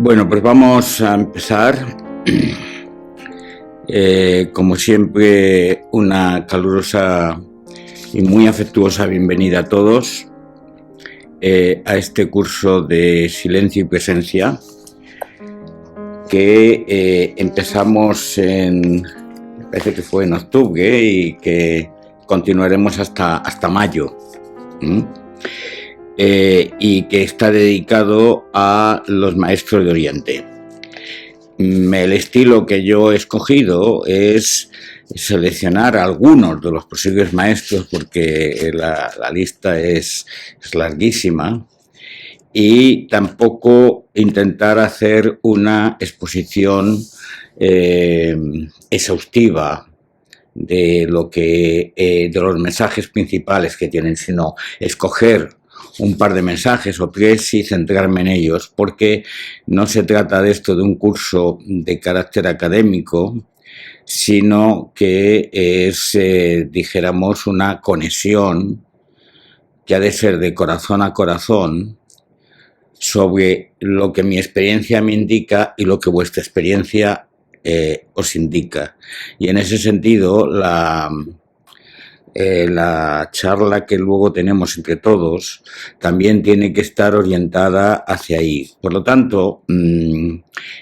Bueno, pues vamos a empezar. Como siempre, una calurosa y muy afectuosa bienvenida a todos a este curso de Silencio y Presencia que empezamos me parece que fue en octubre y que continuaremos hasta mayo. Y que está dedicado a los maestros de Oriente. El estilo que yo he escogido es seleccionar algunos de los posibles maestros, porque la lista es larguísima, y tampoco intentar hacer una exposición exhaustiva de los mensajes principales que tienen, sino escoger un par de mensajes o tres y centrarme en ellos, porque no se trata de esto de un curso de carácter académico, sino que es, dijéramos, una conexión que ha de ser de corazón a corazón sobre lo que mi experiencia me indica y lo que vuestra experiencia os indica. Y en ese sentido, la charla que luego tenemos entre todos también tiene que estar orientada hacia ahí. Por lo tanto,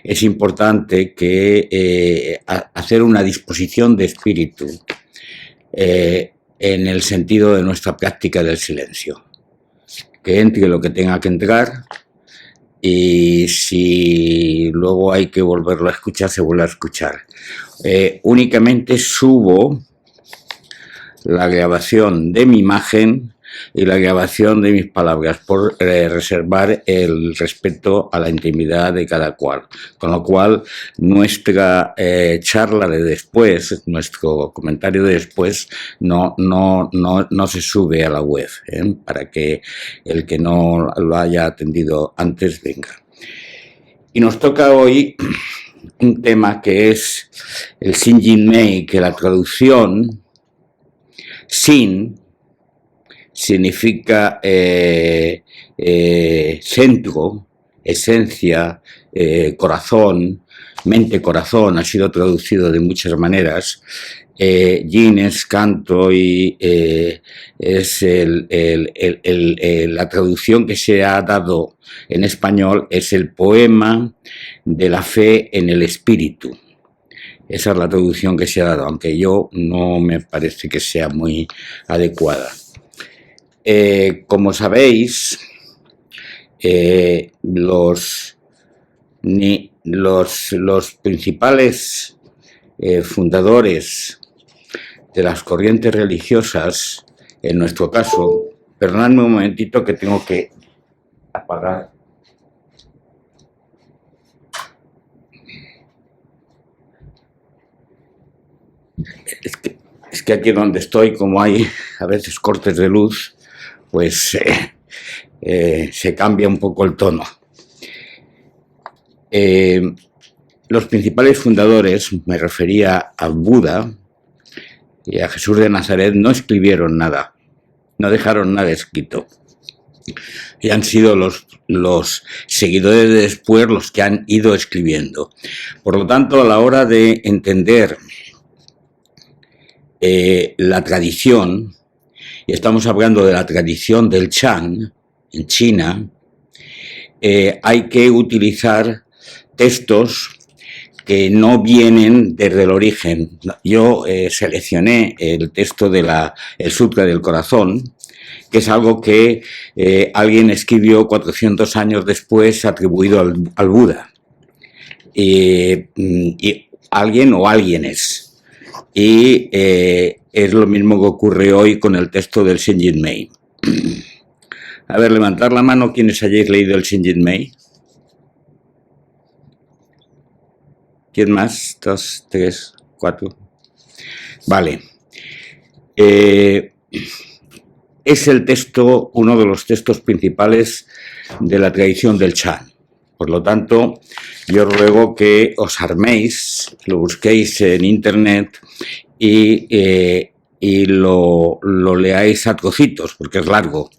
es importante que hacer una disposición de espíritu en el sentido de nuestra práctica del silencio. Que entre lo que tenga que entrar, y si luego hay que volverlo a escuchar, se vuelve a escuchar. Únicamente subo la grabación de mi imagen y la grabación de mis palabras por reservar el respeto a la intimidad de cada cual. Con lo cual, nuestra charla de después, nuestro comentario de después, no se sube a la web, para que el que no lo haya atendido antes venga. Y nos toca hoy un tema que es el Xinjinmei, que la traducción Xin significa centro, esencia, corazón, mente-corazón, ha sido traducido de muchas maneras. Yin es canto y es la traducción que se ha dado en español es el poema de la fe en el espíritu. Esa es la traducción que se ha dado, aunque yo no me parece que sea muy adecuada. Como sabéis, los principales fundadores de las corrientes religiosas, en nuestro caso, perdonadme un momentito que tengo que apagar. Es que aquí donde estoy, como hay a veces cortes de luz, pues se cambia un poco el tono. Los principales fundadores, me refería a Buda y a Jesús de Nazaret, no escribieron nada, no dejaron nada escrito. Y han sido los seguidores de después los que han ido escribiendo. Por lo tanto, a la hora de entender la tradición, y estamos hablando de la tradición del Chan en China, hay que utilizar textos que no vienen desde el origen. Yo seleccioné el texto de el Sutra del Corazón, que es algo que alguien escribió 400 años después atribuido al Buda. Y alguien o alguienes. Y es lo mismo que ocurre hoy con el texto del Xinjinmei. A ver, levantar la mano quienes hayáis leído el Xinjinmei. ¿Quién más? 2, 3, 4. Vale. Es el texto, uno de los textos principales de la tradición del Chan. Por lo tanto, yo ruego que os arméis, lo busquéis en internet y lo leáis a trocitos, porque es largo.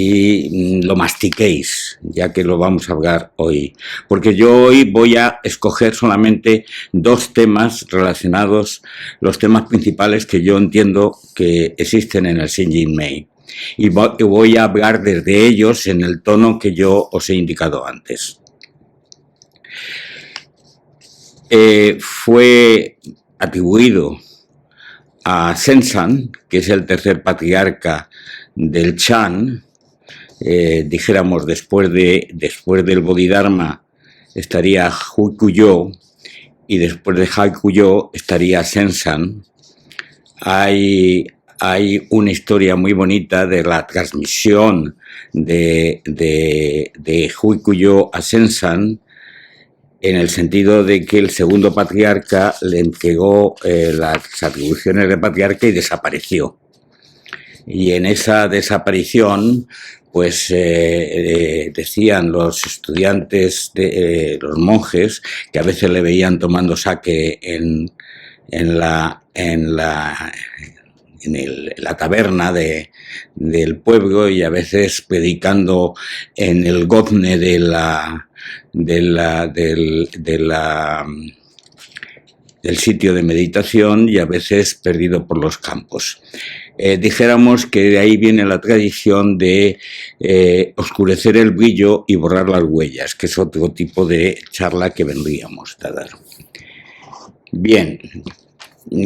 y lo mastiquéis, ya que lo vamos a hablar hoy. Porque yo hoy voy a escoger solamente dos temas relacionados, los temas principales que yo entiendo que existen en el Xinjiang. Y voy a hablar desde ellos en el tono que yo os he indicado antes. Fue atribuido a Shenzhen, que es el tercer patriarca del Chan. Dijéramos, después del Bodhidharma estaría Huikuyo, y después de Haikuyo estaría Shenzhen. Hay una historia muy bonita de la transmisión de Huikuyo a Shenzhen, en el sentido de que el segundo patriarca le entregó las atribuciones de patriarca y desapareció. Y en esa desaparición, pues decían los estudiantes, los monjes, que a veces le veían tomando sake en la taberna del pueblo, y a veces predicando en el gozne del sitio de meditación, y a veces perdido por los campos. Dijéramos que de ahí viene la tradición de oscurecer el brillo y borrar las huellas, que es otro tipo de charla que vendríamos a dar. Bien,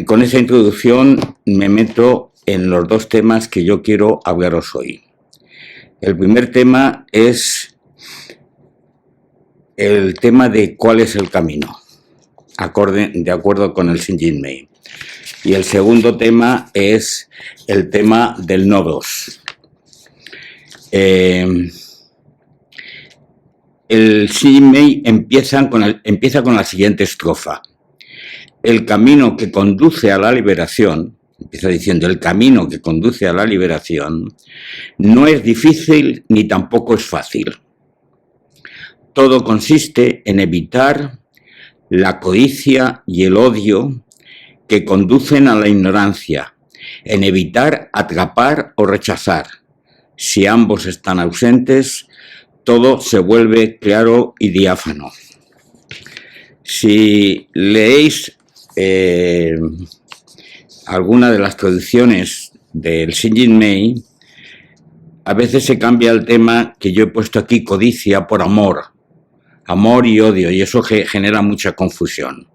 con esa introducción me meto en los dos temas que yo quiero hablaros hoy. El primer tema es el tema de cuál es el camino, de acuerdo con el Xinjiang. Y el segundo tema es el tema del nodos. El Xinjiang empieza con la siguiente estrofa. El camino que conduce a la liberación, empieza diciendo, el camino que conduce a la liberación no es difícil ni tampoco es fácil. Todo consiste en evitar la codicia y el odio que conducen a la ignorancia, en evitar atrapar o rechazar. Si ambos están ausentes, todo se vuelve claro y diáfano. Si leéis alguna de las traducciones del Xinjiang, a veces se cambia el tema que yo he puesto aquí, codicia, por amor y odio, y eso genera mucha confusión.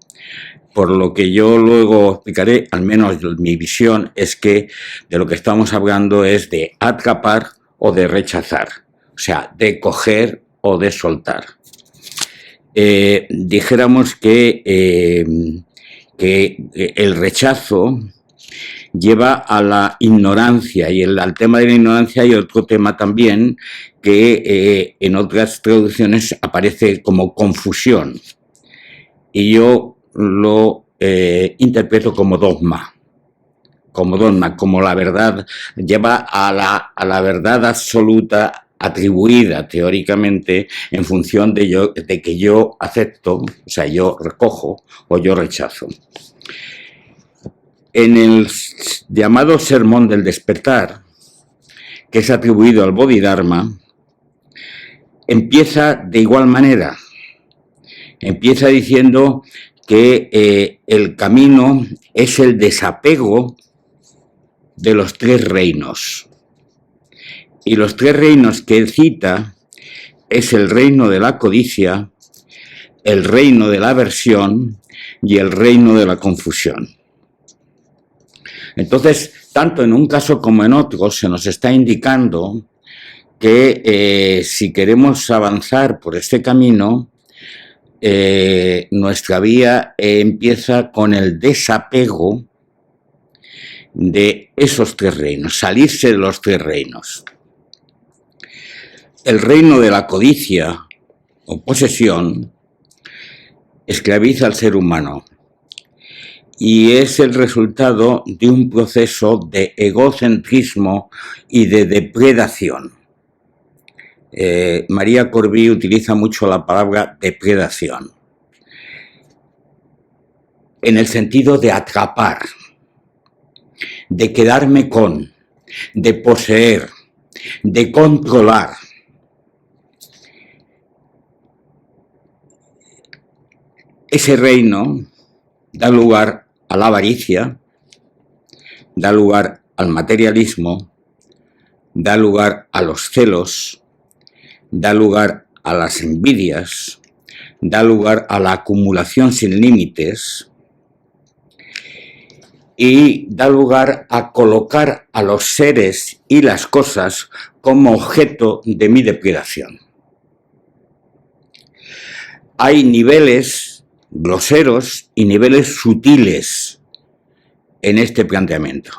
Por lo que yo luego explicaré, al menos mi visión es que de lo que estamos hablando es de atrapar o de rechazar, o sea, de coger o de soltar. Dijéramos que el rechazo lleva a la ignorancia, y al tema de la ignorancia hay otro tema también que en otras traducciones aparece como confusión, y yo lo interpreto como dogma, como la verdad, lleva a la verdad absoluta atribuida teóricamente en función de que yo acepto, o sea, yo recojo o yo rechazo. En el llamado Sermón del Despertar, que es atribuido al Bodhidharma, empieza de igual manera. Empieza diciendo que el camino es el desapego de los tres reinos. Y los tres reinos que él cita es el reino de la codicia, el reino de la aversión y el reino de la confusión. Entonces, tanto en un caso como en otro, se nos está indicando que si queremos avanzar por este camino, nuestra vía empieza con el desapego de esos tres reinos, salirse de los tres reinos. El reino de la codicia o posesión esclaviza al ser humano y es el resultado de un proceso de egocentrismo y de depredación. María Corby utiliza mucho la palabra depredación en el sentido de atrapar, de quedarme con, de poseer, de controlar. Ese reino da lugar a la avaricia, da lugar al materialismo, da lugar a los celos, da lugar a las envidias, da lugar a la acumulación sin límites y da lugar a colocar a los seres y las cosas como objeto de mi depredación. Hay niveles groseros y niveles sutiles en este planteamiento.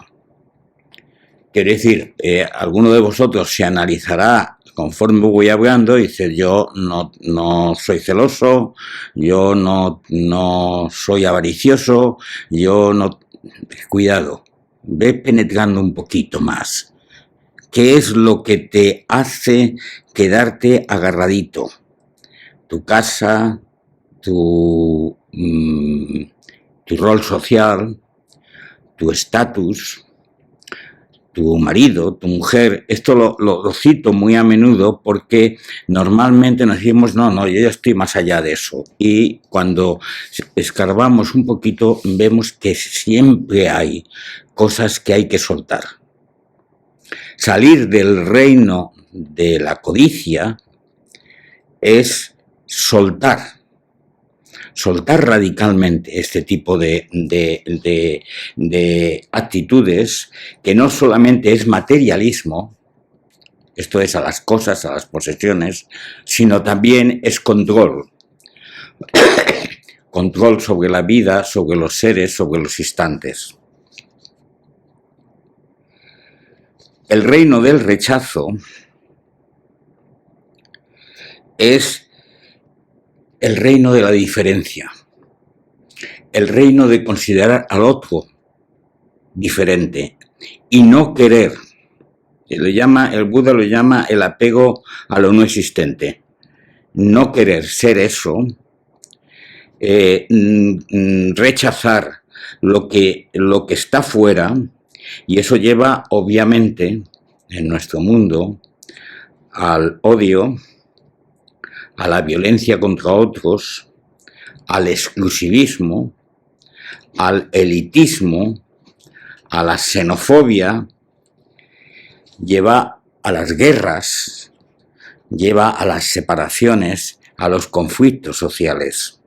Quiero decir, alguno de vosotros se analizará conforme voy hablando y dice, yo no soy celoso, yo no soy avaricioso, yo no... Cuidado, ve penetrando un poquito más. ¿Qué es lo que te hace quedarte agarradito? Tu casa, tu rol social, tu estatus, tu marido, tu mujer. Esto lo cito muy a menudo porque normalmente nos decimos, no, yo ya estoy más allá de eso. Y cuando escarbamos un poquito, vemos que siempre hay cosas que hay que soltar. Salir del reino de la codicia es soltar radicalmente este tipo de actitudes, que no solamente es materialismo, esto es a las cosas, a las posesiones, sino también es control. Control sobre la vida, sobre los seres, sobre los instantes. El reino del rechazo es el reino de la diferencia, el reino de considerar al otro diferente y no querer. El Buda lo llama el apego a lo no existente. No querer ser eso, rechazar lo que está fuera, y eso lleva obviamente en nuestro mundo al odio, a la violencia contra otros, al exclusivismo, al elitismo, a la xenofobia, lleva a las guerras, lleva a las separaciones, a los conflictos sociales.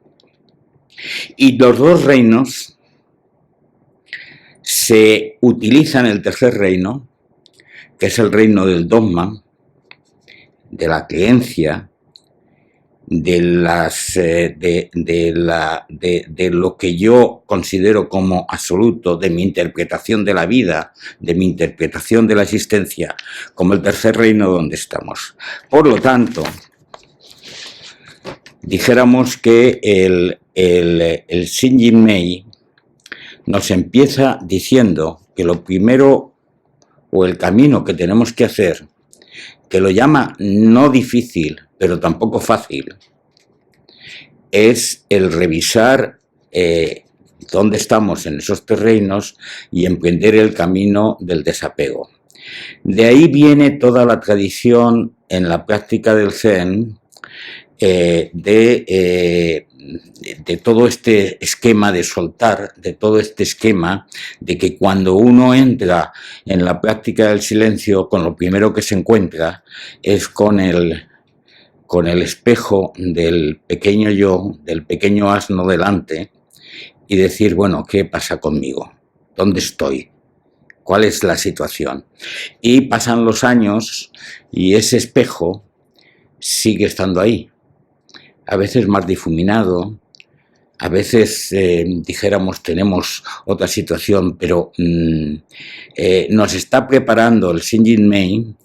Y los dos reinos se utilizan, el tercer reino, que es el reino del dogma, de la creencia, de lo que yo considero como absoluto, de mi interpretación de la vida, de mi interpretación de la existencia, como el tercer reino donde estamos. Por lo tanto, dijéramos que el Xinjiang nos empieza diciendo que lo primero o el camino que tenemos que hacer, que lo llama no difícil, pero tampoco fácil, es el revisar dónde estamos en esos terrenos y emprender el camino del desapego. De ahí viene toda la tradición en la práctica del Zen de todo este esquema de soltar, de todo este esquema de que cuando uno entra en la práctica del silencio, con lo primero que se encuentra es con el espejo del pequeño yo, del pequeño asno delante, y decir, bueno, ¿qué pasa conmigo? ¿Dónde estoy? ¿Cuál es la situación? Y pasan los años y ese espejo sigue estando ahí. A veces más difuminado, a veces, dijéramos, tenemos otra situación, pero nos está preparando el Xinjiang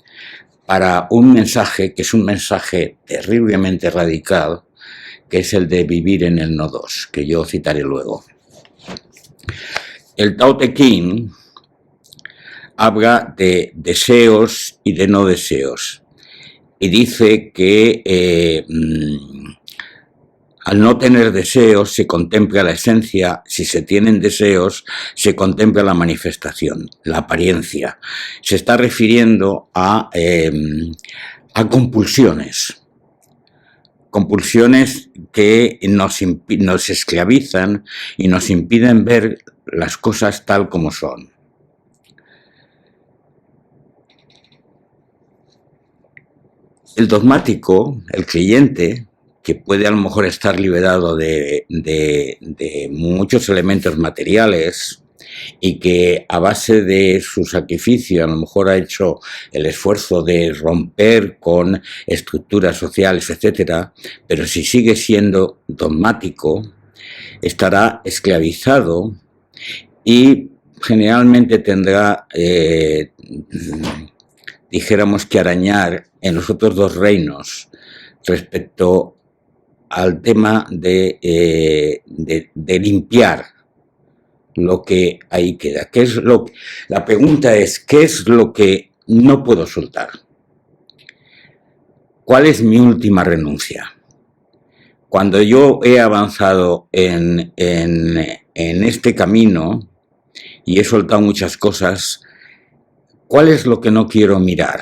para un mensaje que es un mensaje terriblemente radical, que es el de vivir en el no-dos, que yo citaré luego. El Tao Te Ching habla de deseos y de no deseos, y dice que Al no tener deseos se contempla la esencia, si se tienen deseos se contempla la manifestación, la apariencia. Se está refiriendo a compulsiones. Compulsiones que nos esclavizan y nos impiden ver las cosas tal como son. El dogmático, el creyente, que puede a lo mejor estar liberado de muchos elementos materiales y que a base de su sacrificio a lo mejor ha hecho el esfuerzo de romper con estructuras sociales, etcétera, pero si sigue siendo dogmático, estará esclavizado y generalmente tendrá, dijéramos, que arañar en los otros dos reinos respecto al tema de limpiar lo que ahí queda. La pregunta es, ¿qué es lo que no puedo soltar? ¿Cuál es mi última renuncia? Cuando yo he avanzado en este camino y he soltado muchas cosas, ¿cuál es lo que no quiero mirar?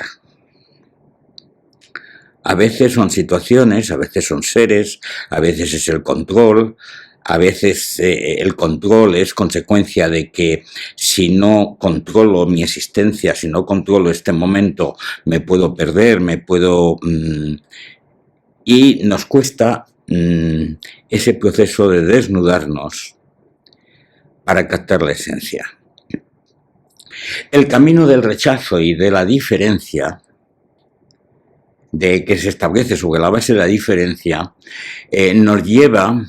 A veces son situaciones, a veces son seres, a veces es el control, a veces el control es consecuencia de que si no controlo mi existencia, si no controlo este momento, me puedo perder, y nos cuesta ese proceso de desnudarnos para captar la esencia. El camino del rechazo y de la diferencia, de que se establece sobre la base de la diferencia, nos lleva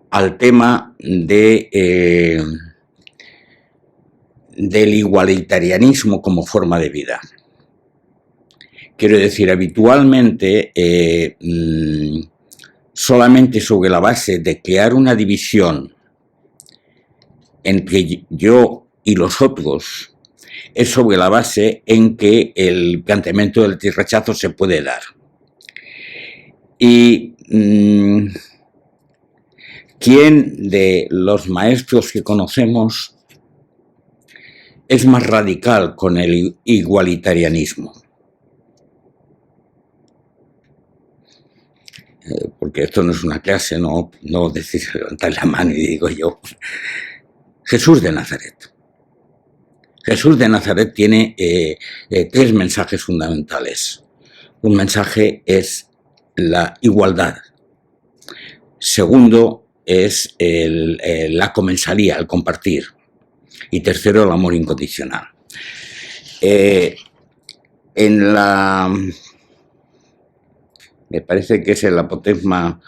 al tema del igualitarianismo como forma de vida. Quiero decir, habitualmente, solamente sobre la base de crear una división entre yo y los otros, es sobre la base en que el planteamiento del rechazo se puede dar. Y ¿quién de los maestros que conocemos es más radical con el igualitarianismo? Porque esto no es una clase, no decís levantar la mano y digo yo. Jesús de Nazaret. Jesús de Nazaret tiene tres mensajes fundamentales. Un mensaje es la igualdad. Segundo es la comensalía, el compartir. Y tercero, el amor incondicional. Me parece que es el apotegma,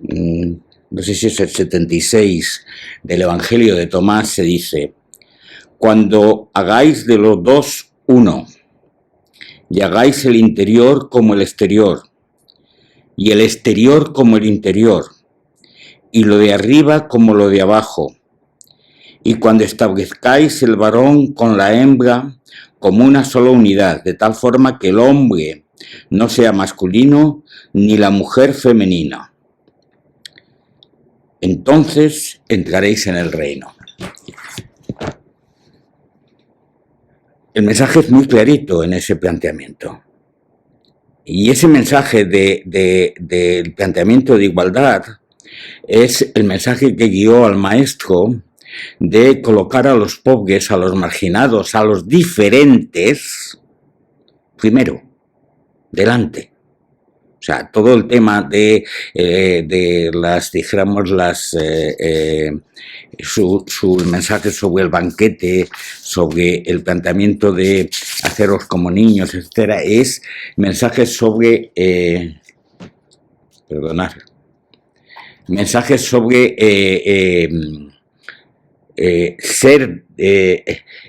no sé si es el 76 del Evangelio de Tomás, se dice: cuando hagáis de los dos uno, y hagáis el interior como el exterior, y el exterior como el interior, y lo de arriba como lo de abajo, y cuando establezcáis el varón con la hembra como una sola unidad, de tal forma que el hombre no sea masculino ni la mujer femenina, entonces entraréis en el reino. El mensaje es muy clarito en ese planteamiento. Y ese mensaje del planteamiento de igualdad es el mensaje que guió al maestro de colocar a los pobres, a los marginados, a los diferentes, primero, delante. O sea, todo el tema de las, dijéramos, sus mensajes sobre el banquete, sobre el planteamiento de haceros como niños, etcétera, es mensajes sobre, mensajes sobre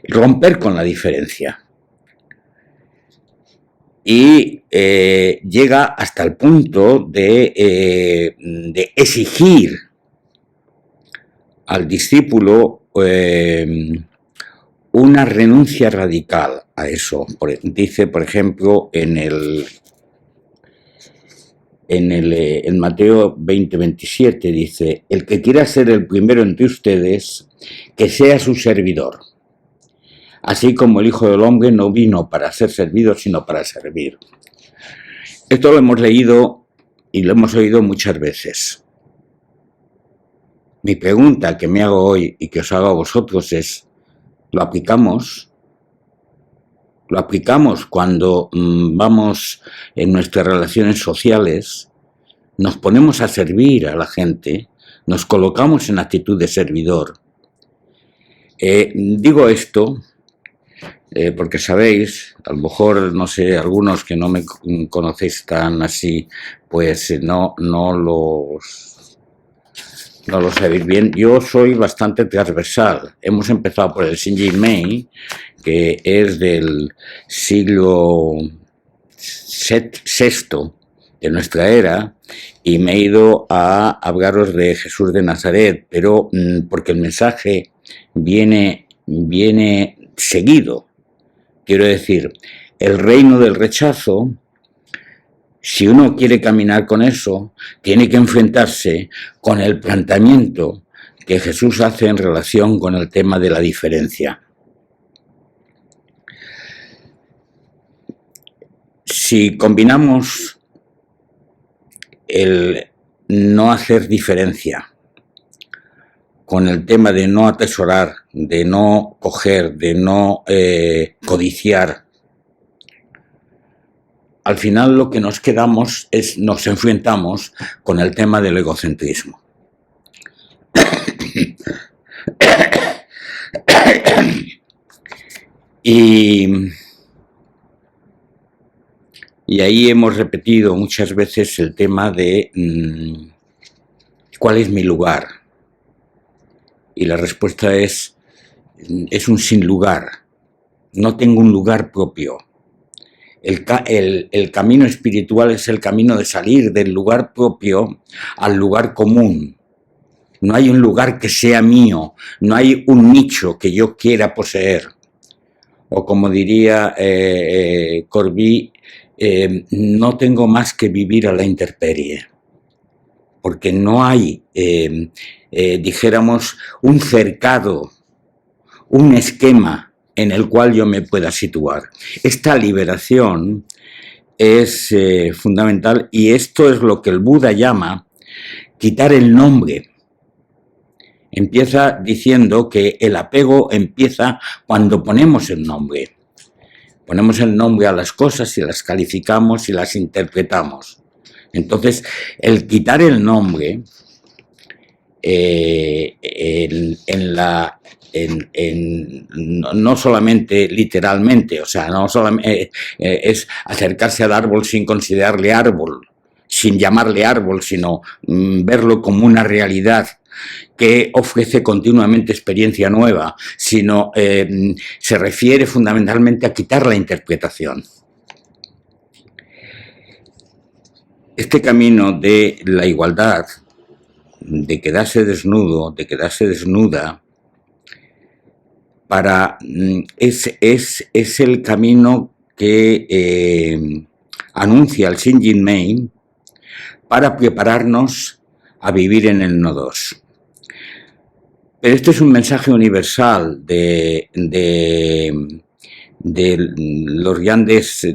romper con la diferencia. Y llega hasta el punto de exigir al discípulo una renuncia radical a eso. Dice, por ejemplo, en el en Mateo 20:27 dice: el que quiera ser el primero entre ustedes, que sea su servidor. Así como el Hijo del Hombre no vino para ser servido, sino para servir. Esto lo hemos leído y lo hemos oído muchas veces. Mi pregunta que me hago hoy y que os hago a vosotros es: ¿lo aplicamos? ¿Lo aplicamos cuando vamos en nuestras relaciones sociales? Nos ponemos a servir a la gente, nos colocamos en actitud de servidor. Digo esto porque sabéis, a lo mejor, no sé, algunos que no me conocéis tan así, pues no lo sabéis bien. Yo soy bastante transversal. Hemos empezado por el Saint-Germain, que es del siglo VI de nuestra era, y me he ido a hablaros de Jesús de Nazaret, pero porque el mensaje viene seguido. Quiero decir, el reino del rechazo, si uno quiere caminar con eso, tiene que enfrentarse con el planteamiento que Jesús hace en relación con el tema de la diferencia. Si combinamos el no hacer diferencia con el tema de no atesorar, de no coger, de no codiciar, al final lo que nos quedamos es, nos enfrentamos con el tema del egocentrismo. Y ahí hemos repetido muchas veces el tema de ¿cuál es mi lugar? Y la respuesta es un sin lugar. No tengo un lugar propio. El camino espiritual es el camino de salir del lugar propio al lugar común. No hay un lugar que sea mío, no hay un nicho que yo quiera poseer. O como diría Corbí, no tengo más que vivir a la intemperie. Porque no hay, dijéramos, un cercado, un esquema en el cual yo me pueda situar. Esta liberación es fundamental, y esto es lo que el Buda llama quitar el nombre. Empieza diciendo que el apego empieza cuando ponemos el nombre. Ponemos el nombre a las cosas y las calificamos y las interpretamos. Entonces, el quitar el nombre no solamente literalmente, o sea, no solamente es acercarse al árbol sin considerarle árbol, sin llamarle árbol, sino verlo como una realidad que ofrece continuamente experiencia nueva, sino se refiere fundamentalmente a quitar la interpretación. Este camino de la igualdad, de quedarse desnudo, de quedarse desnuda, es el camino que anuncia el Saint-Germain para prepararnos a vivir en el No-2. Pero este es un mensaje universal de los grandes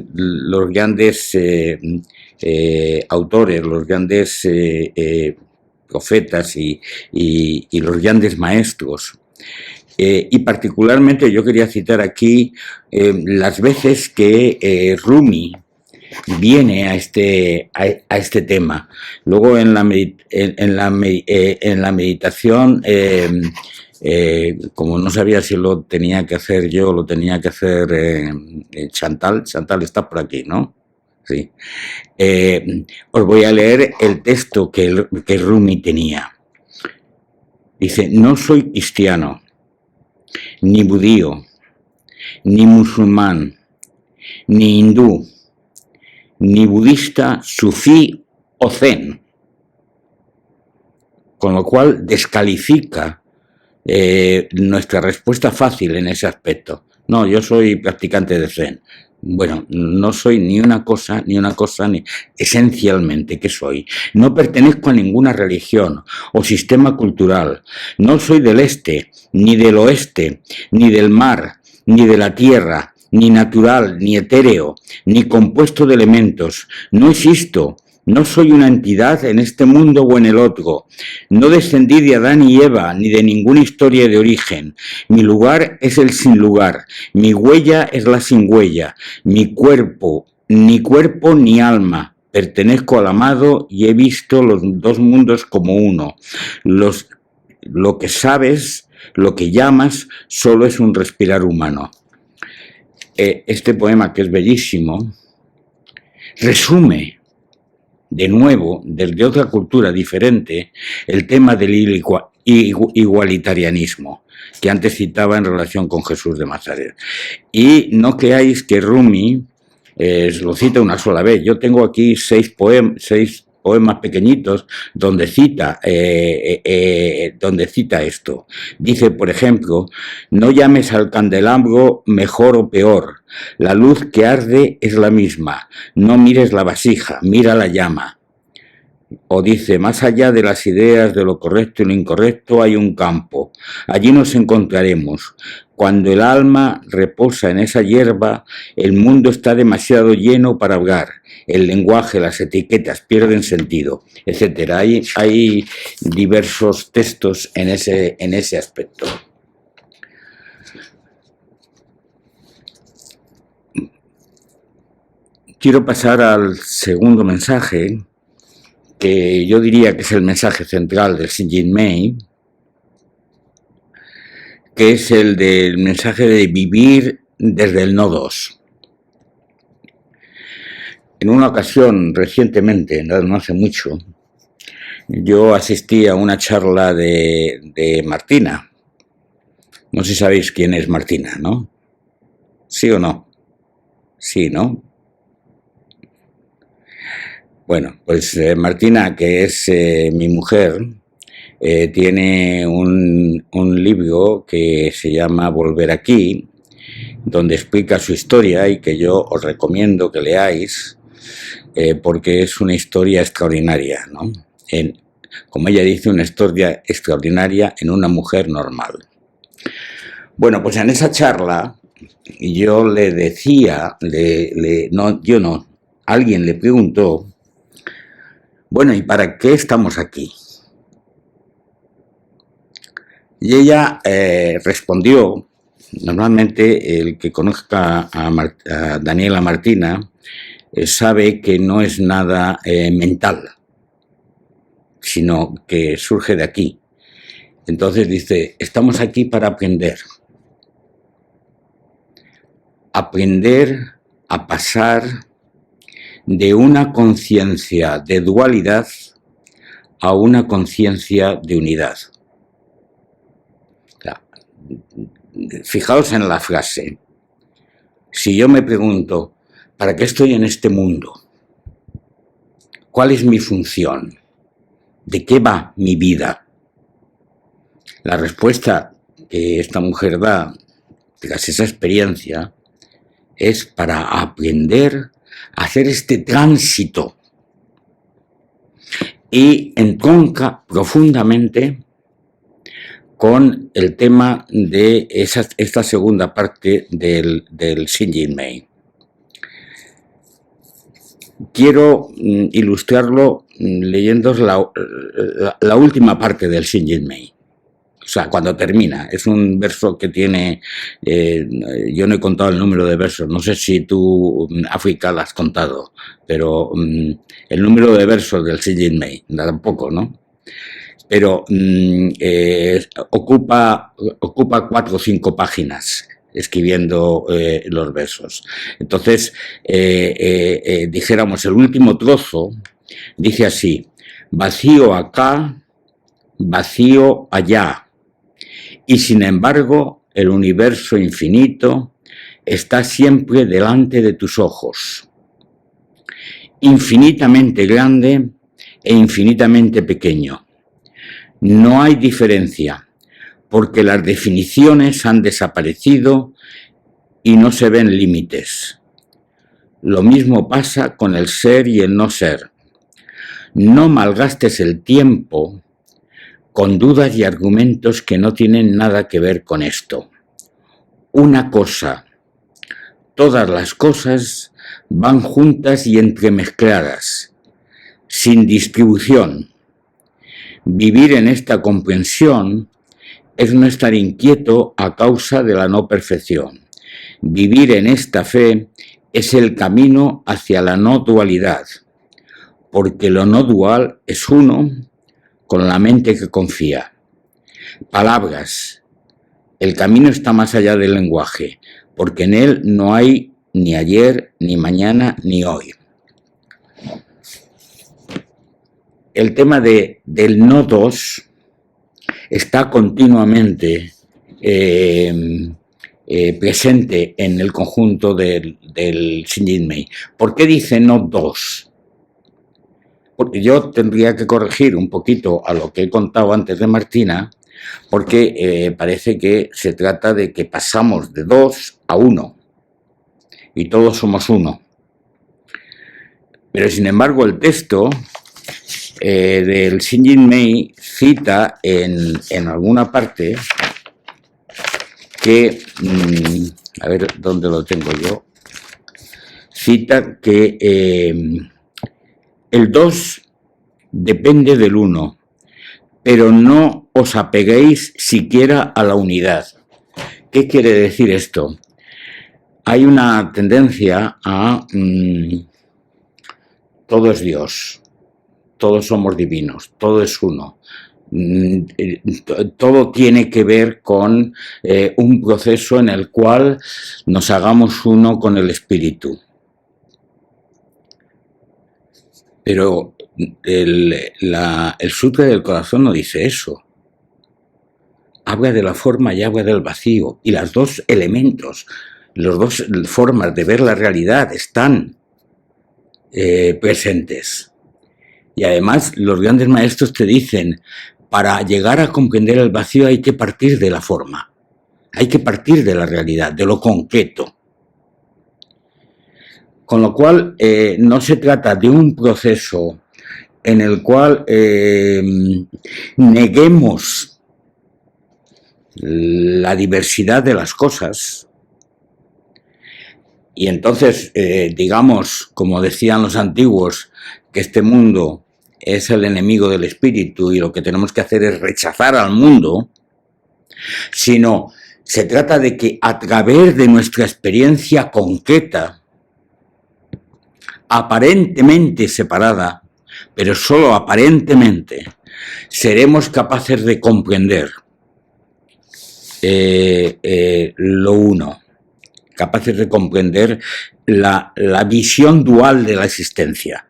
autores, los grandes profetas y los grandes maestros. Y particularmente yo quería citar aquí las veces que Rumi viene a este tema. Luego en la meditación, como no sabía si lo tenía que hacer yo, lo tenía que hacer Chantal. Chantal está por aquí, ¿no? Sí. Os voy a leer el texto que Rumi tenía. Dice: no soy cristiano, ni budío, ni musulmán, ni hindú, ni budista, sufí o zen. Con lo cual descalifica nuestra respuesta fácil en ese aspecto. No, yo soy practicante de zen. Bueno, no soy ni una cosa, ni esencialmente, ¿qué soy? No pertenezco a ninguna religión o sistema cultural. No soy del este, ni del oeste, ni del mar, ni de la tierra, ni natural, ni etéreo, ni compuesto de elementos. No existo. No soy una entidad en este mundo o en el otro. No descendí de Adán y Eva, ni de ninguna historia de origen. Mi lugar es el sin lugar. Mi huella es la sin huella. Mi cuerpo ni alma. Pertenezco al amado y he visto los dos mundos como uno. Lo que sabes, lo que llamas, solo es un respirar humano. Este poema, que es bellísimo, resume de nuevo, desde otra cultura diferente, el tema del igualitarianismo, que antes citaba en relación con Jesús de Nazaret. Y no creáis que Rumi lo cita una sola vez. Yo tengo aquí seis poemas pequeñitos donde cita esto. Dice, por ejemplo, no llames al candelabro mejor o peor. La luz que arde es la misma. No mires la vasija, mira la llama. O dice, más allá de las ideas de lo correcto y lo incorrecto hay un campo. Allí nos encontraremos. Cuando el alma reposa en esa hierba, el mundo está demasiado lleno para hablar. El lenguaje, las etiquetas pierden sentido, etc. Hay diversos textos en ese aspecto. Quiero pasar al segundo mensaje, que yo diría que es el mensaje central del Xinjiang, que es el del mensaje de vivir desde el no dos. En una ocasión, recientemente, no hace mucho, yo asistí a una charla de Martina. No sé si sabéis quién es Martina, ¿no? ¿Sí o no? Sí, ¿no? Bueno, pues Martina, que es mi mujer, tiene un libro que se llama Volver aquí, donde explica su historia y que yo os recomiendo que leáis, porque es una historia extraordinaria, ¿no? Como ella dice, una historia extraordinaria en una mujer normal. Bueno, pues en esa charla yo le decía, alguien le preguntó, bueno, ¿y para qué estamos aquí? Y ella respondió, normalmente el que conozca a Daniela Martina sabe que no es nada mental, sino que surge de aquí. Entonces dice, estamos aquí para aprender. Aprender a pasar de una conciencia de dualidad a una conciencia de unidad. Fijaos en la frase. Si yo me pregunto, ¿para qué estoy en este mundo? ¿Cuál es mi función? ¿De qué va mi vida? La respuesta que esta mujer da tras esa experiencia es para aprender a hacer este tránsito y entronca profundamente con el tema de esta segunda parte del Xinjiang. Quiero ilustrarlo leyendo la última parte del Xinjiang. O sea, cuando termina. Es un verso que tiene... yo no he contado el número de versos. No sé si tú, África, lo has contado. Pero el número de versos del Xinjiang, tampoco, ¿no? Pero ocupa 4 o 5 páginas escribiendo los versos. Entonces, dijéramos, el último trozo dice así: vacío acá, vacío allá, y sin embargo el universo infinito está siempre delante de tus ojos, infinitamente grande e infinitamente pequeño. No hay diferencia, porque las definiciones han desaparecido y no se ven límites. Lo mismo pasa con el ser y el no ser. No malgastes el tiempo con dudas y argumentos que no tienen nada que ver con esto. Una cosa, todas las cosas van juntas y entremezcladas, sin distribución. Vivir en esta comprensión es no estar inquieto a causa de la no perfección. Vivir en esta fe es el camino hacia la no dualidad, porque lo no dual es uno con la mente que confía. Palabras. El camino está más allá del lenguaje, porque en él no hay ni ayer, ni mañana, ni hoy. El tema del no dos está continuamente presente en el conjunto del Shinjinmei. ¿Por qué dice no dos? Porque yo tendría que corregir un poquito a lo que he contado antes de Martina, porque parece que se trata de que pasamos de 2 a 1 y todos somos uno. Pero sin embargo el texto del Shinjinmei cita en alguna parte que, a ver dónde lo tengo yo, cita que el 2 depende del 1, pero no os apeguéis siquiera a la unidad. ¿Qué quiere decir esto? Hay una tendencia a todo es Dios, todos somos divinos, todo es uno. Todo tiene que ver con un proceso en el cual nos hagamos uno con el espíritu. Pero el Sutra del Corazón no dice eso. Habla de la forma y habla del vacío. Y los dos elementos, las dos formas de ver la realidad están presentes. Y además los grandes maestros te dicen, para llegar a comprender el vacío hay que partir de la forma. Hay que partir de la realidad, de lo concreto. Con lo cual, no se trata de un proceso en el cual neguemos la diversidad de las cosas y entonces, digamos, como decían los antiguos, que este mundo es el enemigo del espíritu y lo que tenemos que hacer es rechazar al mundo, sino se trata de que a través de nuestra experiencia concreta, aparentemente separada, pero solo aparentemente, seremos capaces de comprender lo uno, capaces de comprender la visión dual de la existencia,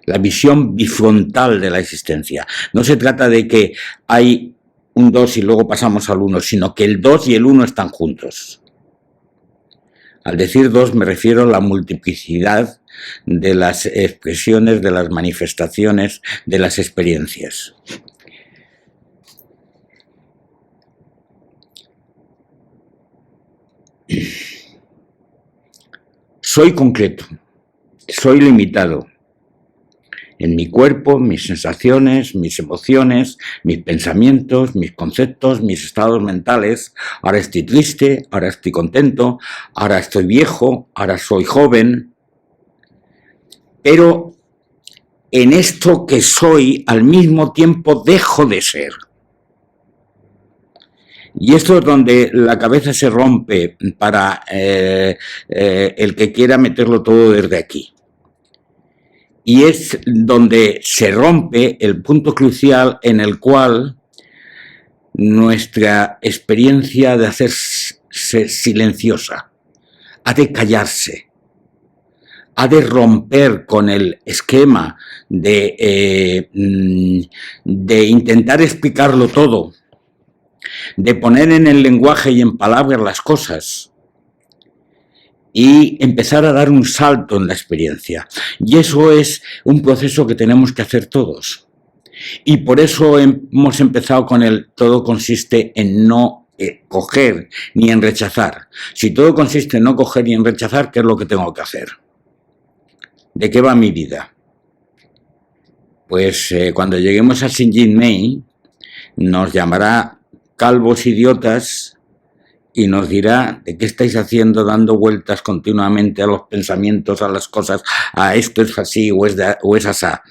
la visión bifrontal de la existencia. No se trata de que hay un 2 y luego pasamos al 1, sino que el 2 y el 1 están juntos. Al decir 2 me refiero a la multiplicidad de las expresiones, de las manifestaciones, de las experiencias. Soy concreto, soy limitado en mi cuerpo, mis sensaciones, mis emociones, mis pensamientos, mis conceptos, mis estados mentales. Ahora estoy triste, ahora estoy contento, ahora estoy viejo, ahora soy joven. Pero en esto que soy, al mismo tiempo dejo de ser. Y esto es donde la cabeza se rompe para el que quiera meterlo todo desde aquí. Y es donde se rompe el punto crucial en el cual nuestra experiencia ha de hacerse silenciosa, ha de callarse, ha de romper con el esquema de intentar explicarlo todo, de poner en el lenguaje y en palabras las cosas y empezar a dar un salto en la experiencia. Y eso es un proceso que tenemos que hacer todos. Y por eso hemos empezado con el todo consiste en no coger ni en rechazar. Si todo consiste en no coger ni en rechazar, ¿qué es lo que tengo que hacer? ¿De qué va mi vida? Pues cuando lleguemos a Saint Germain nos llamará calvos idiotas y nos dirá de qué estáis haciendo dando vueltas continuamente a los pensamientos, a las cosas, a esto es así o es asá.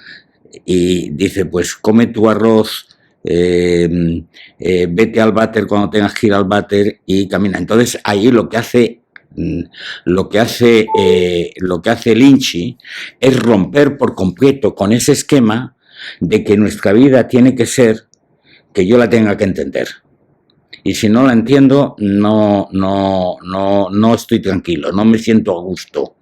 Y dice, pues come tu arroz, vete al váter cuando tengas que ir al váter y camina. Entonces ahí lo que hace Lynchy es romper por completo con ese esquema de que nuestra vida tiene que ser que yo la tenga que entender. Y si no la entiendo, no estoy tranquilo, no me siento a gusto.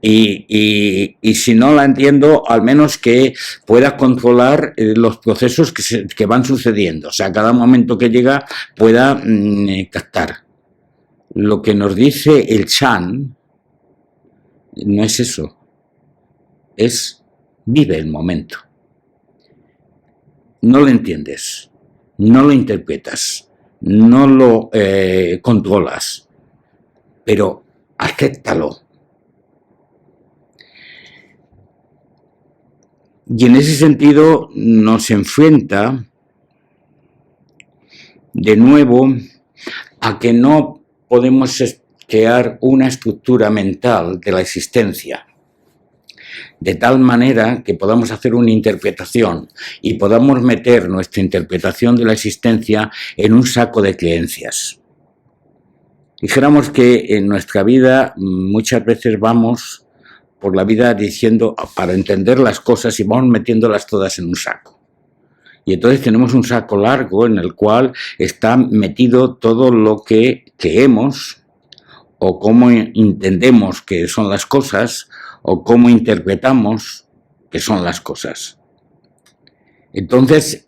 Y si no la entiendo, al menos que pueda controlar los procesos que van sucediendo. O sea, cada momento que llega pueda captar. Lo que nos dice el Chan no es eso. Es vive el momento. No lo entiendes, no lo interpretas, no lo controlas, pero acéptalo. Y en ese sentido nos enfrenta de nuevo a que no podemos crear una estructura mental de la existencia, de tal manera que podamos hacer una interpretación y podamos meter nuestra interpretación de la existencia en un saco de creencias. Dijéramos que en nuestra vida muchas veces vamos por la vida diciendo para entender las cosas y vamos metiéndolas todas en un saco. Y entonces tenemos un saco largo en el cual está metido todo lo que creemos o cómo entendemos que son las cosas o cómo interpretamos que son las cosas. Entonces,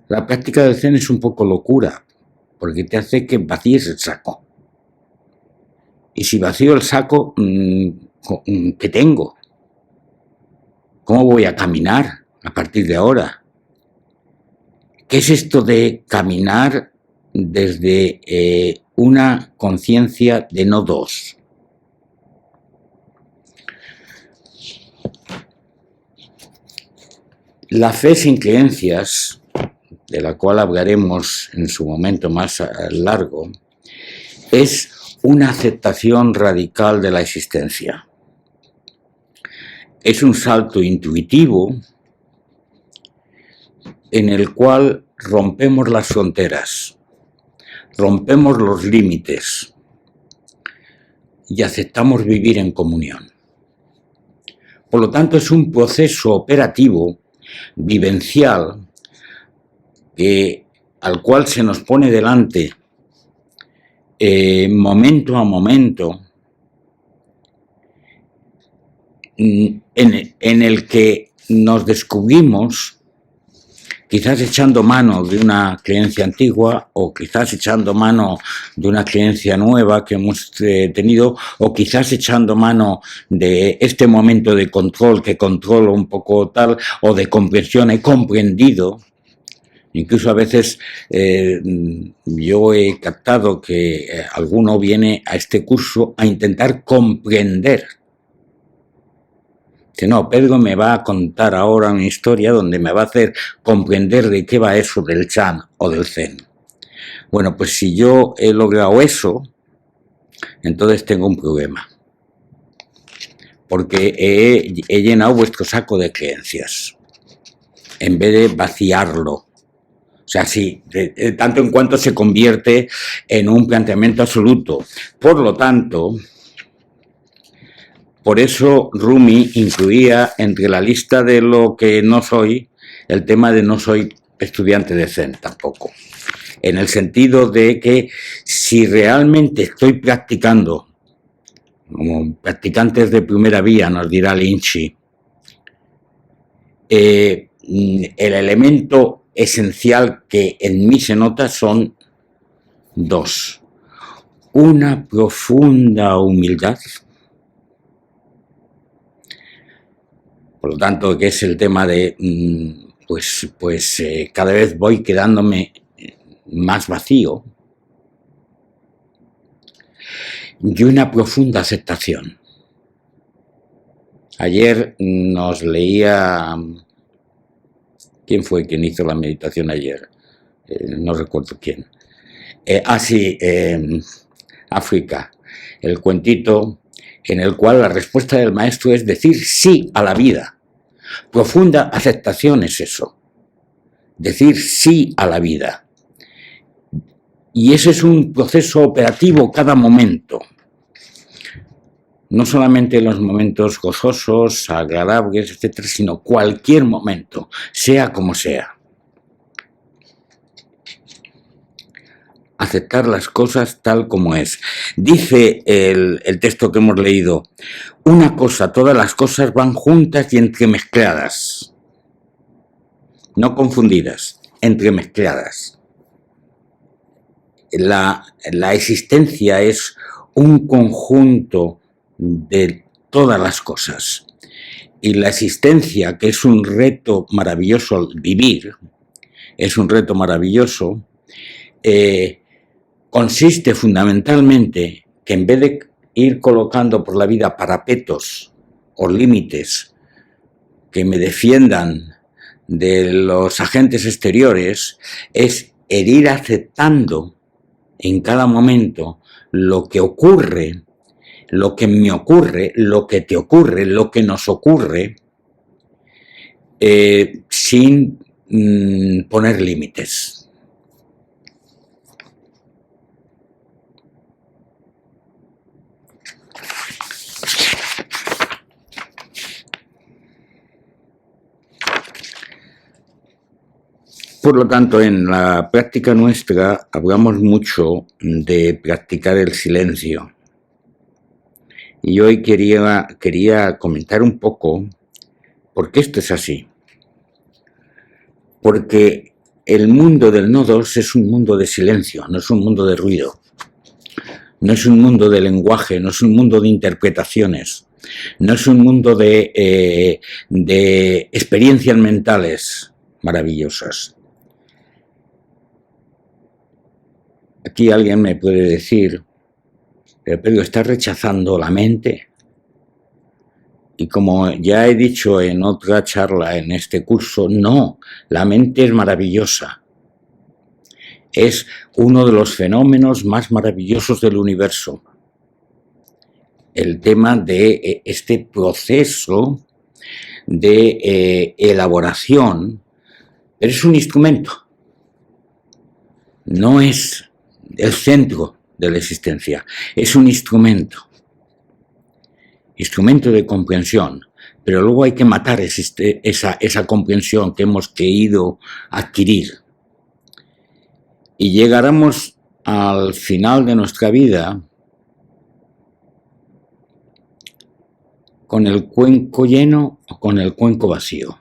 la práctica del Zen es un poco locura, porque te hace que vacíes el saco. Y si vacío el saco, ¿qué tengo? ¿Cómo voy a caminar a partir de ahora? ¿Qué es esto de caminar desde una conciencia de no dos? La fe sin creencias, de la cual hablaremos en su momento más largo, es una aceptación radical de la existencia. Es un salto intuitivo en el cual rompemos las fronteras, rompemos los límites y aceptamos vivir en comunión. Por lo tanto, es un proceso operativo, vivencial, al cual se nos pone delante momento a momento, en el que nos descubrimos quizás echando mano de una creencia antigua o quizás echando mano de una creencia nueva que hemos tenido o quizás echando mano de este momento de control que controlo un poco tal o de comprensión, he comprendido. Incluso a veces yo he captado que alguno viene a este curso a intentar comprender. Dice, no, Pedro me va a contar ahora una historia donde me va a hacer comprender de qué va eso del Chan o del Zen. Bueno, pues si yo he logrado eso, entonces tengo un problema. Porque he llenado vuestro saco de creencias, en vez de vaciarlo. O sea, sí, tanto en cuanto se convierte en un planteamiento absoluto. Por lo tanto, por eso Rumi incluía entre la lista de lo que no soy, el tema de no soy estudiante de Zen tampoco. En el sentido de que si realmente estoy practicando, como practicantes de primera vía, nos dirá Lynchy, el elemento esencial que en mí se nota son dos. Una profunda humildad, por lo tanto, que es el tema de, cada vez voy quedándome más vacío, y una profunda aceptación. Ayer nos leía... ¿Quién fue quien hizo la meditación ayer? No recuerdo quién. Sí, África. El cuentito en el cual la respuesta del maestro es decir sí a la vida. Profunda aceptación es eso. Decir sí a la vida. Y ese es un proceso operativo cada momento. No solamente los momentos gozosos, agradables, etcétera, sino cualquier momento, sea como sea. Aceptar las cosas tal como es. Dice el texto que hemos leído, una cosa, todas las cosas van juntas y entremezcladas. No confundidas, entremezcladas. La existencia es un conjunto de todas las cosas. Y la existencia, que es un reto maravilloso, vivir, es un reto maravilloso, consiste fundamentalmente que en vez de ir colocando por la vida parapetos o límites que me defiendan de los agentes exteriores, es el ir aceptando en cada momento lo que ocurre, lo que me ocurre, lo que te ocurre, lo que nos ocurre, sin poner límites. Por lo tanto, en la práctica nuestra hablamos mucho de practicar el silencio. Y hoy quería comentar un poco por qué esto es así. Porque el mundo del no-2 es un mundo de silencio, no es un mundo de ruido. No es un mundo de lenguaje, no es un mundo de interpretaciones. No es un mundo de experiencias mentales maravillosas. Aquí alguien me puede decir, pero ¿estás rechazando la mente? Y como ya he dicho en otra charla en este curso, no, la mente es maravillosa. Es uno de los fenómenos más maravillosos del universo. El tema de este proceso de elaboración, pero es un instrumento. No es el centro de la existencia, es un instrumento de comprensión, pero luego hay que matar esa comprensión que hemos querido adquirir. Y llegaremos al final de nuestra vida con el cuenco lleno o con el cuenco vacío.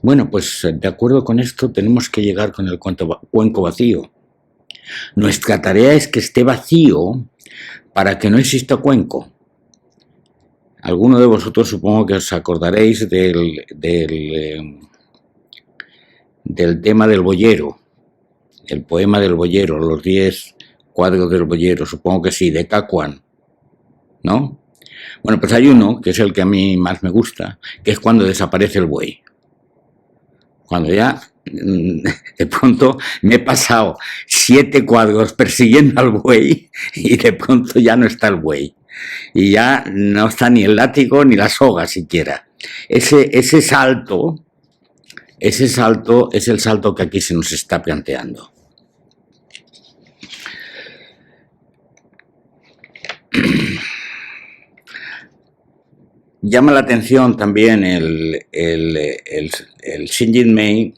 Bueno, pues de acuerdo con esto tenemos que llegar con el cuenco vacío. Nuestra tarea es que esté vacío para que no exista cuenco. Alguno de vosotros supongo que os acordaréis del tema del boyero, el poema del boyero, los 10 cuadros del boyero, supongo que sí, de Cacuán, ¿no? Bueno, pues hay uno, que es el que a mí más me gusta, que es cuando desaparece el buey. Cuando ya de pronto me he pasado 7 cuadros persiguiendo al buey y de pronto ya no está el buey. Y ya no está ni el látigo ni la soga siquiera. Ese salto es el salto que aquí se nos está planteando. Llama la atención también el Shinjin Mei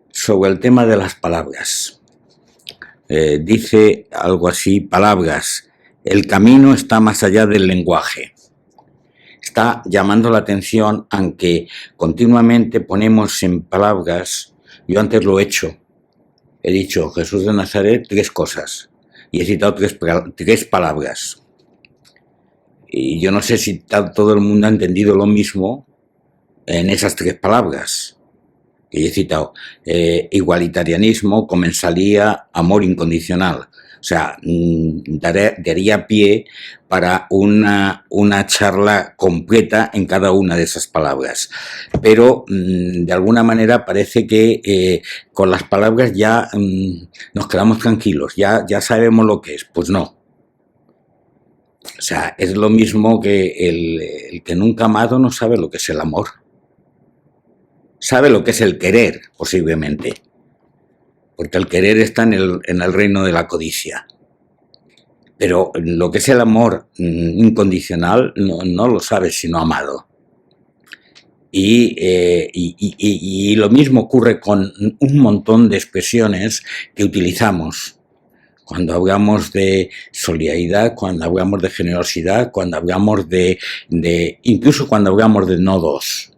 sobre el tema de las palabras. Dice algo así, palabras, el camino está más allá del lenguaje. Está llamando la atención, aunque continuamente ponemos en palabras, yo antes lo he hecho, he dicho Jesús de Nazaret 3 cosas y he citado 3 palabras. Y yo no sé si todo el mundo ha entendido lo mismo en esas 3 palabras. que yo he citado, igualitarianismo, comensalía, amor incondicional. O sea, daría pie para una charla completa en cada una de esas palabras. Pero, de alguna manera, parece que con las palabras ya nos quedamos tranquilos, ya sabemos lo que es. Pues no. O sea, es lo mismo que el que nunca ha amado no sabe lo que es el amor. Sabe lo que es el querer, posiblemente. Porque el querer está en el reino de la codicia. Pero lo que es el amor incondicional no lo sabe si no ha amado. Y lo mismo ocurre con un montón de expresiones que utilizamos. Cuando hablamos de solidaridad, cuando hablamos de generosidad, cuando hablamos incluso cuando hablamos de nodos.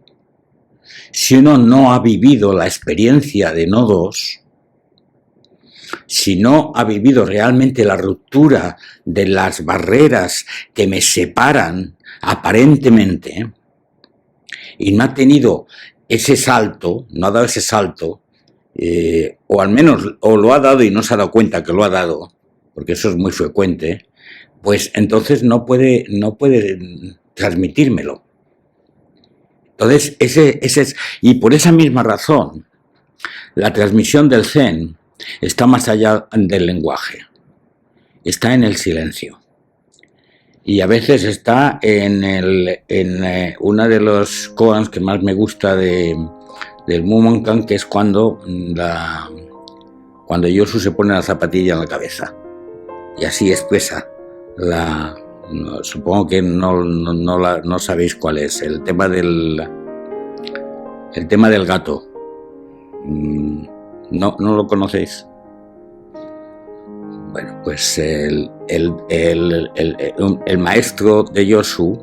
Si uno no ha vivido la experiencia de nodos, si no ha vivido realmente la ruptura de las barreras que me separan aparentemente, y no ha tenido ese salto, no ha dado ese salto, o al menos o lo ha dado y no se ha dado cuenta que lo ha dado, porque eso es muy frecuente, pues entonces no puede transmitírmelo. Entonces, ese es, y por esa misma razón, la transmisión del Zen está más allá del lenguaje, está en el silencio. Y a veces está en una de los koans que más me gusta del Mumonkan, que es cuando Yosu se pone la zapatilla en la cabeza. Y así expresa supongo que no sabéis cuál es, el tema del gato. No lo conocéis. Bueno, pues el maestro de Yosu,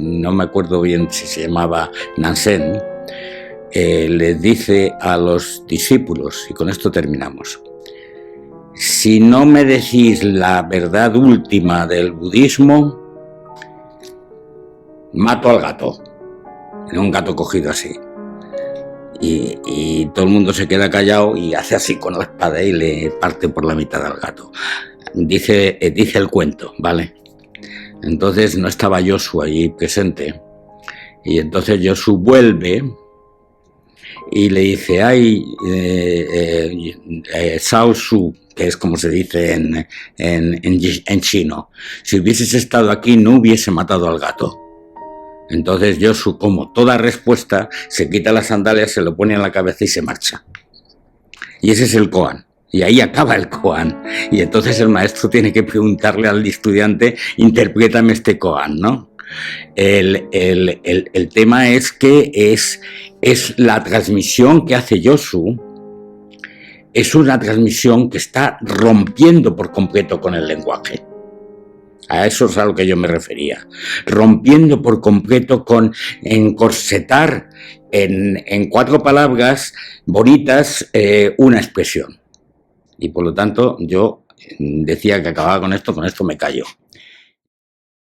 no me acuerdo bien si se llamaba Nansen, le dice a los discípulos, y con esto terminamos: si no me decís la verdad última del budismo, mato al gato. Era un gato cogido así. Y todo el mundo se queda callado y hace así con la espada y le parte por la mitad al gato. Dice el cuento, ¿vale? Entonces no estaba Yosu allí presente. Y entonces Yosu vuelve y le dice: ay, Shao Su, que es como se dice en chino, si hubieses estado aquí no hubiese matado al gato. Entonces Yosu, como toda respuesta, se quita las sandalias, se lo pone en la cabeza y se marcha. Y ese es el koan. Y ahí acaba el koan. Y entonces el maestro tiene que preguntarle al estudiante: interprétame este koan, ¿no? El tema es que es la transmisión que hace Yosu, es una transmisión que está rompiendo por completo con el lenguaje. A eso es a lo que yo me refería. Rompiendo por completo con encorsetar en 4 palabras bonitas una expresión. Y por lo tanto yo decía que acababa con esto me callo.